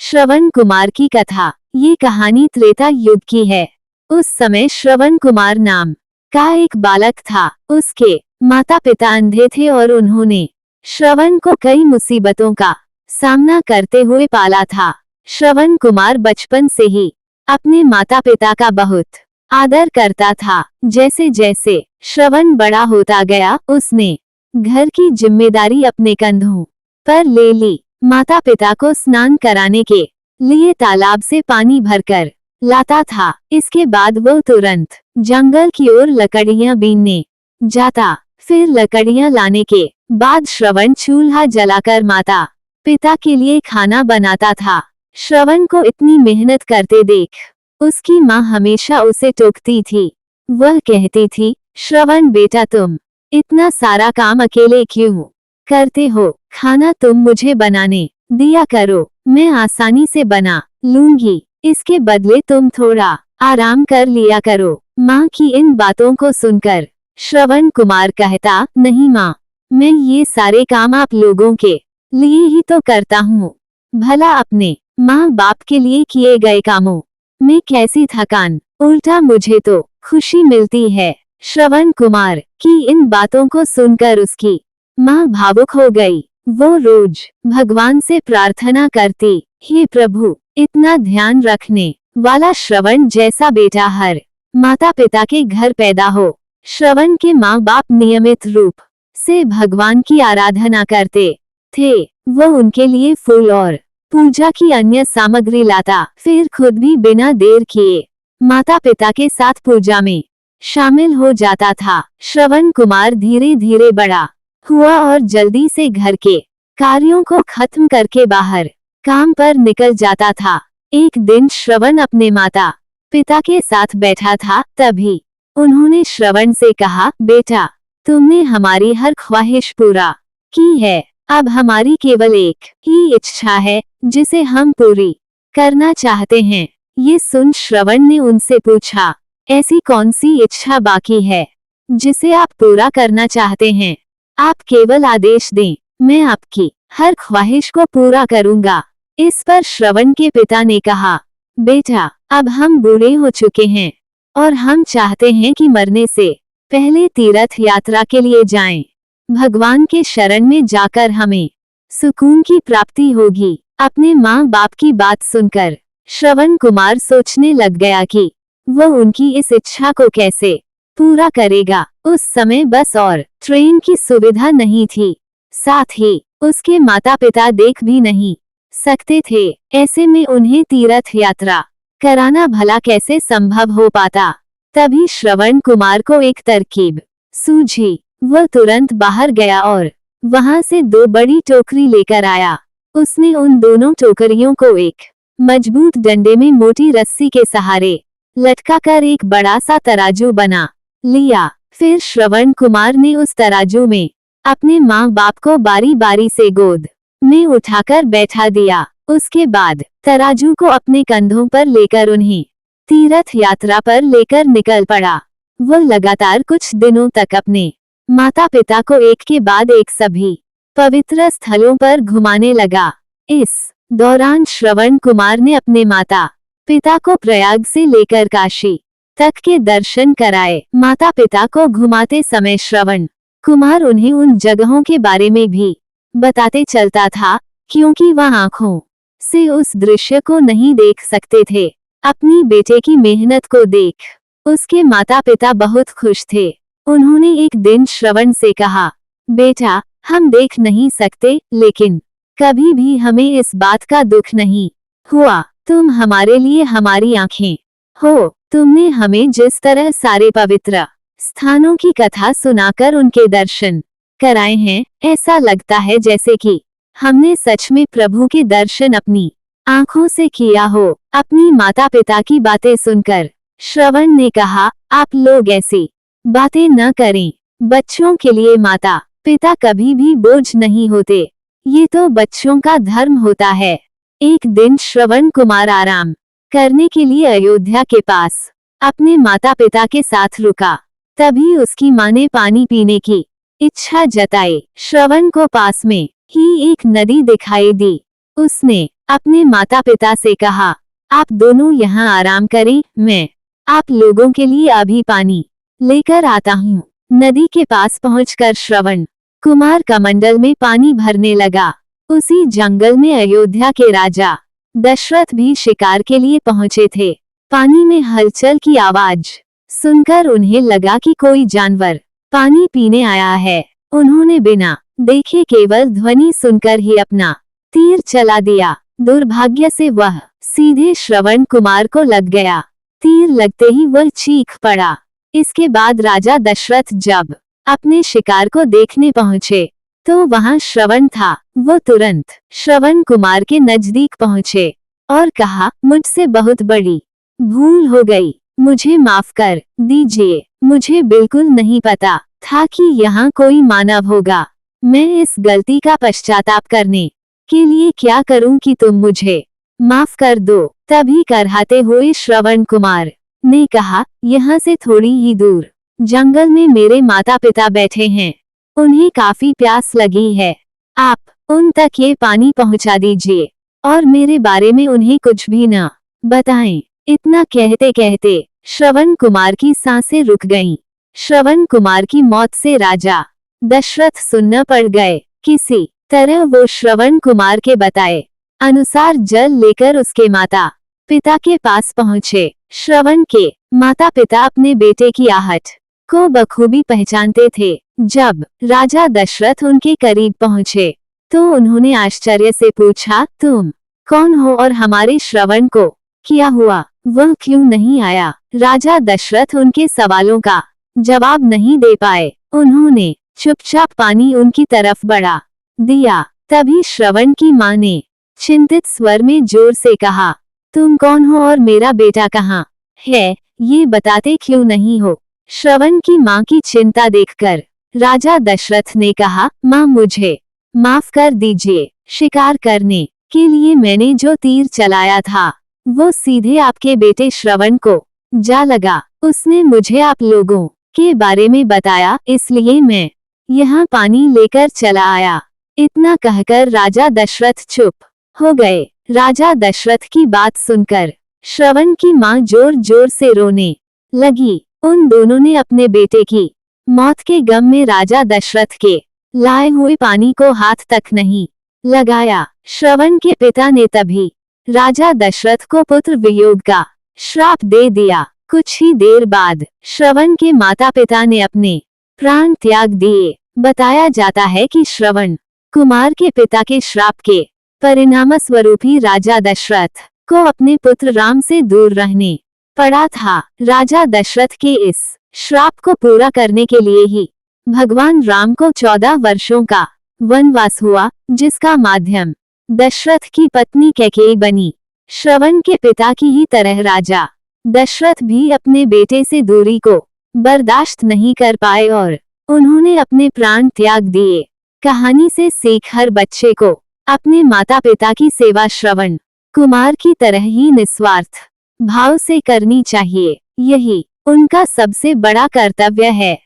श्रवण कुमार की कथा। ये कहानी त्रेता युग की है। उस समय श्रवण कुमार नाम का एक बालक था। उसके माता पिता अंधे थे और उन्होंने श्रवण को कई मुसीबतों का सामना करते हुए पाला था। श्रवण कुमार बचपन से ही अपने माता पिता का बहुत आदर करता था। जैसे जैसे श्रवण बड़ा होता गया, उसने घर की जिम्मेदारी अपने कंधों पर ले ली। माता पिता को स्नान कराने के लिए तालाब से पानी भरकर लाता था। इसके बाद वो तुरंत जंगल की ओर लकड़ियां बीनने जाता। फिर लकड़ियां लाने के बाद श्रवण चूल्हा जलाकर माता पिता के लिए खाना बनाता था। श्रवण को इतनी मेहनत करते देख उसकी माँ हमेशा उसे टोकती थी। वह कहती थी, श्रवण बेटा, तुम इतना सारा काम अकेले क्यों करते हो? खाना तुम मुझे बनाने दिया करो, मैं आसानी से बना लूंगी। इसके बदले तुम थोड़ा आराम कर लिया करो। माँ की इन बातों को सुनकर श्रवण कुमार कहता, नहीं माँ, मैं ये सारे काम आप लोगों के लिए ही तो करता हूँ। भला अपने माँ बाप के लिए किए गए कामों में कैसी थकान, उल्टा मुझे तो खुशी मिलती है। श्रवण कुमार की इन बातों को सुनकर उसकी माँ भावुक हो गई। वो रोज भगवान से प्रार्थना करती, हे प्रभु, इतना ध्यान रखने वाला श्रवण जैसा बेटा हर माता पिता के घर पैदा हो। श्रवण के माँ बाप नियमित रूप से भगवान की आराधना करते थे। वो उनके लिए फूल और पूजा की अन्य सामग्री लाता, फिर खुद भी बिना देर किए माता पिता के साथ पूजा में शामिल हो जाता था। श्रवण कुमार धीरे धीरे बड़ा हुआ और जल्दी से घर के कार्यों को खत्म करके बाहर काम पर निकल जाता था। एक दिन श्रवण अपने माता पिता के साथ बैठा था, तभी उन्होंने श्रवण से कहा, बेटा, तुमने हमारी हर ख्वाहिश पूरा की है। अब हमारी केवल एक ही इच्छा है जिसे हम पूरी करना चाहते हैं। ये सुन श्रवण ने उनसे पूछा, ऐसी कौन सी इच्छा बाकी है जिसे आप पूरा करना चाहते हैं? आप केवल आदेश दें, मैं आपकी हर ख्वाहिश को पूरा करूंगा। इस पर श्रवण के पिता ने कहा, बेटा, अब हम बूढ़े हो चुके हैं और हम चाहते हैं कि मरने से पहले तीर्थ यात्रा के लिए जाएं। भगवान के शरण में जाकर हमें सुकून की प्राप्ति होगी। अपने माँ बाप की बात सुनकर श्रवण कुमार सोचने लग गया कि वह उनकी इस इच्छा को कैसे पूरा करेगा। उस समय बस और ट्रेन की सुविधा नहीं थी, साथ ही उसके माता पिता देख भी नहीं सकते थे। ऐसे में उन्हें तीर्थ यात्रा कराना भला कैसे संभव हो पाता। तभी श्रवण कुमार को एक तरकीब सूझी। वह तुरंत बाहर गया और वहां से 2 बड़ी टोकरी लेकर आया। उसने उन दोनों टोकरियों को एक मजबूत डंडे में मोटी रस्सी के सहारे लटकाकर एक बड़ा सा तराजू बना लिया। फिर श्रवण कुमार ने उस तराजू में अपने माँ बाप को बारी बारी से गोद में उठाकर बैठा दिया। उसके बाद तराजू को अपने कंधों पर लेकर उन्हें तीर्थ यात्रा पर लेकर निकल पड़ा। वह लगातार कुछ दिनों तक अपने माता पिता को एक के बाद एक सभी पवित्र स्थलों पर घुमाने लगा। इस दौरान श्रवण कुमार ने अपने माता पिता को प्रयाग से लेकर काशी तक के दर्शन कराए। माता पिता को घुमाते समय श्रवण कुमार उन्हें उन जगहों के बारे में भी बताते चलता था, क्योंकि वह आंखों से उस दृश्य को नहीं देख सकते थे। अपनी बेटे की मेहनत को देख उसके माता पिता बहुत खुश थे। उन्होंने एक दिन श्रवण से कहा, बेटा, हम देख नहीं सकते, लेकिन कभी भी हमें इस बात का दुख नहीं हुआ। तुम हमारे लिए हमारी आंखें हो। तुमने हमें जिस तरह सारे पवित्र स्थानों की कथा सुनाकर उनके दर्शन कराए हैं, ऐसा लगता है जैसे कि हमने सच में प्रभु के दर्शन अपनी आंखों से किया हो। अपनी माता पिता की बातें सुनकर श्रवण ने कहा, आप लोग ऐसी बातें न करें। बच्चों के लिए माता पिता कभी भी बोझ नहीं होते। ये तो बच्चों का धर्म होता है। एक दिन श्रवण कुमार आराम करने के लिए अयोध्या के पास अपने माता पिता के साथ रुका। तभी उसकी माँ ने पानी पीने की इच्छा जताई। श्रवण को पास में ही एक नदी दिखाई दी। उसने अपने माता पिता से कहा, आप दोनों यहाँ आराम करें, मैं आप लोगों के लिए अभी पानी लेकर आता हूँ। नदी के पास पहुंचकर श्रवण कुमार कमंडल में पानी भरने लगा। उसी जंगल में अयोध्या के राजा दशरथ भी शिकार के लिए पहुंचे थे। पानी में हलचल की आवाज सुनकर उन्हें लगा कि कोई जानवर पानी पीने आया है। उन्होंने बिना देखे केवल ध्वनि सुनकर ही अपना तीर चला दिया। दुर्भाग्य से वह सीधे श्रवण कुमार को लग गया। तीर लगते ही वह चीख पड़ा। इसके बाद राजा दशरथ जब अपने शिकार को देखने पहुंचे तो वहां श्रवण था। वो तुरंत श्रवण कुमार के नजदीक पहुंचे और कहा, मुझसे बहुत बड़ी भूल हो गई, मुझे माफ कर दीजिए। मुझे बिल्कुल नहीं पता था कि यहाँ कोई मानव होगा। मैं इस गलती का पश्चाताप करने के लिए क्या करूं कि तुम मुझे माफ कर दो। तभी करहाते हुए श्रवण कुमार ने कहा, यहाँ से थोड़ी ही दूर जंगल में मेरे माता पिता बैठे हैं, उन्हें काफी प्यास लगी है। आप उन तक ये पानी पहुंचा दीजिए और मेरे बारे में उन्हें कुछ भी न बताएं। इतना कहते कहते श्रवण कुमार की सांसें रुक गईं। श्रवण कुमार की मौत से राजा दशरथ सुन्न पड़ गए। किसी तरह वो श्रवण कुमार के बताए अनुसार जल लेकर उसके माता पिता के पास पहुंचे। श्रवण के माता पिता अपने बेटे की आहट को बखूबी पहचानते थे। जब राजा दशरथ उनके करीब पहुंचे तो उन्होंने आश्चर्य से पूछा, तुम कौन हो और हमारे श्रवण को क्या हुआ, वह क्यों नहीं आया? राजा दशरथ उनके सवालों का जवाब नहीं दे पाए। उन्होंने चुपचाप पानी उनकी तरफ बढ़ा दिया। तभी श्रवण की मां ने चिंतित स्वर में जोर से कहा, तुम कौन हो और मेरा बेटा कहाँ है, ये बताते क्यों नहीं हो? श्रवण की मां की चिंता देखकर राजा दशरथ ने कहा, मां मुझे माफ कर दीजिए। शिकार करने के लिए मैंने जो तीर चलाया था वो सीधे आपके बेटे श्रवण को जा लगा। उसने मुझे आप लोगों के बारे में बताया, इसलिए मैं यहाँ पानी लेकर चला आया। इतना कहकर राजा दशरथ चुप हो गए। राजा दशरथ की बात सुनकर श्रवण की मां जोर जोर से रोने लगी। उन दोनों ने अपने बेटे की मौत के गम में राजा दशरथ के लाए हुए पानी को हाथ तक नहीं लगाया। श्रवण के पिता ने तभी राजा दशरथ को पुत्र वियोग का श्राप दे दिया। कुछ ही देर बाद श्रवण के माता पिता ने अपने प्राण त्याग दिए। बताया जाता है कि श्रवण कुमार के पिता के श्राप के परिणाम स्वरूप ही राजा दशरथ को अपने पुत्र राम से दूर रहने पड़ा था। राजा दशरथ के इस श्राप को पूरा करने के लिए ही भगवान राम को 14 वर्षों का वनवास हुआ, जिसका माध्यम दशरथ की पत्नी कैकेयी बनी। श्रवण के पिता की ही तरह राजा दशरथ भी अपने बेटे से दूरी को बर्दाश्त नहीं कर पाए और उन्होंने अपने प्राण त्याग दिए। कहानी से सीख हर बच्चे को अपने माता पिता की सेवा श्रवण कुमार की तरह ही निस्वार्थ भाव से करनी चाहिए। यही उनका सबसे बड़ा कर्तव्य है।